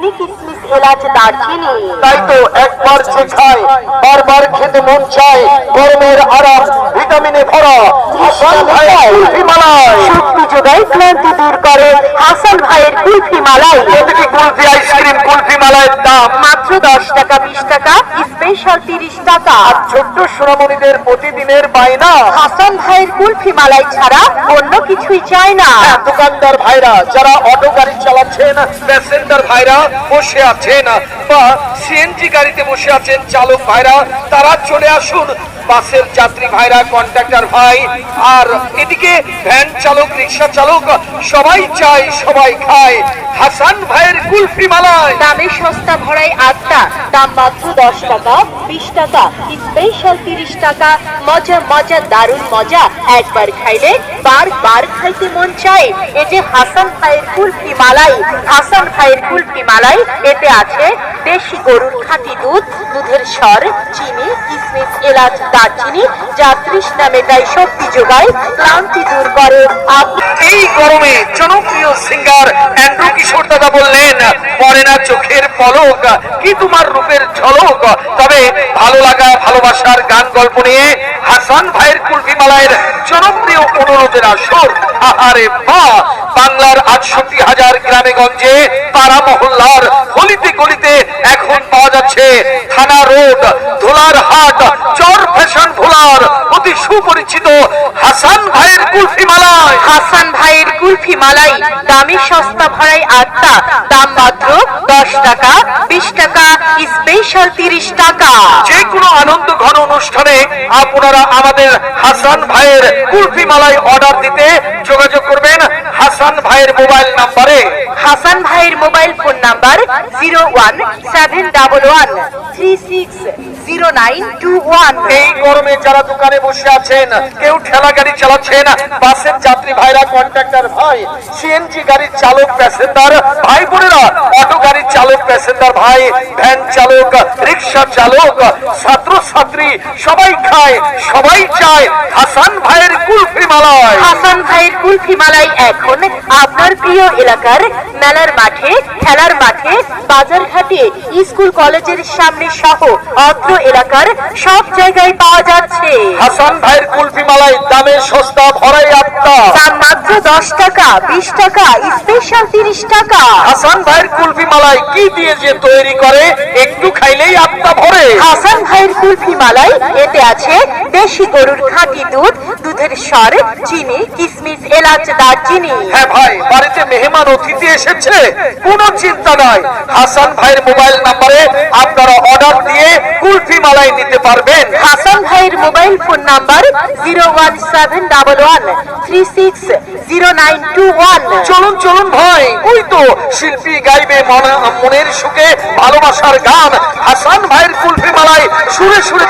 চিনি কিশমিশ এলাচ দারচিনি। তাই তো একবার যে খায় বারবার খেতে মন চায়, গরমের আরাম ভিটামিনে ভরা হাসান ভাইয়ের কুলফি মালাই। শক্তি যোগায়, ক্লান্তি দূর করে হাসান ভাইয়ের কুলফি মালাই। প্রতিটি কুলফি আইসক্রিম কুলফি মালাইয়ের দাম মাত্র 10 টাকা, 20 টাকা, স্পেশাল 30 টাকা। ছোট্ট সোনামণিদের প্রতিদিনের বায়না হাসান ভাইয়ের কুলফি মালাই ছাড়া অন্য কিছুই চায় না। দোকানদার ভাইরা যারা অটো গাড়ি চালাচ্ছেন, প্যাসেঞ্জার ভাইরা বসে আছেন বা সিএনজি গাড়িতে বসে আছেন চালক ভাইরা, তারা চলে আসুন। বাসের যাত্রী ভাইরা, কন্ট্রাক্টর ভাই, আর এদিকে ভ্যান চালক, রিক্সা চালক, সবাই চায় সবাই খায় হাসান ভাইয়ের কুলফি মালাই। দামে সস্তা ভরাই আড্ডা, দাম মাত্র 10 টাকা, 20 টাকা, স্পেশাল 30 টাকা। মজা মজা, দারুণ মজা, একবার খাইলে বারবার খাইতে মন চায়। এই যে হাসান ভাইয়ের কুলফি মালাই, হাসান ভাইয়ের কুলফি মালাই, এতে আছে দেশি গরুর খাঁটি দুধ, দুধের স্বর, চিনি, কিশমিশ, এলাচ, দারচিনি, যা তৃষ্ণা মেটায়, শক্তি যোগায়, ক্লান্তি দূর করে। এই গরমে জনপ্রিয় সিঙ্গার অ্যান্ড্রু কিশোর দাদা বললেন, পড়ে না চোখের পলক, কি তোমার রূপের ঝলক। তবে ভালো লাগা, ভালোবাসার গান গল্প নিয়ে হাসান ভাইয়ের কুলফি মালাইয়ের জনপ্রিয় অনুরোধের আসর। আহারে বাহ! বাংলার ৬৮,০০০ গ্রামে গঞ্জে, পাড়া মহল্লার গলিতে গলিতে এখন পাওয়া যাচ্ছে থানা রোড, ধোলার হাট, চর ফ্যাশন ভোলার অতি সুপরিচিত হাসান ভাইয়ের কুলফি মালাই। হাসান ভাইয়ের কুলফি মালাই, দামে সস্তা ভরাই আড্ডা, দাম মাত্র 10 টাকা, 20 টাকা, স্পেশাল 30 টাকা। যে কোনো আনন্দ ঘন অনুষ্ঠানে আপনারা আমাদের হাসান ভাইয়ের কুলফি মালাই অর্ডার দিতে যোগাযোগ করবেন হাসান ভাইয়ের মোবাইল নাম্বারে। হাসান ভাইয়ের মোবাইল ফোন নাম্বার 01711360921। এই গরমে যারা দোকানে বসে আছেন, কেউ ঠেলা গাড়ি চালাচ্ছেন, বাসের যাত্রী ভাইরা, কন্ট্রাক্টর ভাই, সিএনজি গাড়ির চালক, প্যাসেঞ্জার ভাই বোনেরা, অটো গাড়ির চালক, প্যাসেঞ্জার ভাই, ভ্যান চালক, রিক্সা চালক, ছাত্র ছাত্রী, সবাই খায় সবাই চায় হাসান ভাইয়ের কুলফি মালাই। হাসান ভাইয়ের কুলফি মালাই এখন আপনার প্রিয় এলাকার মেলার মাঠে, খেলার মাঠে, বাজার ঘাটে, স্কুল কলেজের সামনে সহ অত্র এলাকার সব জায়গায় পাওয়া যাচ্ছে। হাসান ভাইয়ের কুলফি মালাই, দামে সস্তা ভরাই আড্ডা, দাম মাত্র 10 টাকা, 20 টাকা, স্পেশাল 30 টাকা। হাসান ভাইয়ের কুলফি মালাই কি দিয়ে যে তৈরি করে, একটু খাইলেই আড্ডা ভরে। হাসান ভাইয়ের কুলফি মালাই, এতে আছে দেশি গরুর খাঁটি দুধ, দুধের স্বর, চিনি, কিশমিশ, এলাচ, দারচিনি। হ্যাঁ ভাই, বাড়িতে মেহমান অতিথি এসেছে, কোনো চিন্তা নাই, হাসান ভাইয়ের মোবাইল নাম্বারে আপনারা অর্ডার দিয়ে কুলফি মালাই নিতে পারবেন। হাসান ভাইয়ের মোবাইল ফোন নাম্বার 01711360921। চলুন চলুন ভাই, ওই তো শিল্পী গাইবে মনের সুখে ভালোবাসার গান। হাসান ভাইয়ের কুলফি মালাই সুরে সুরে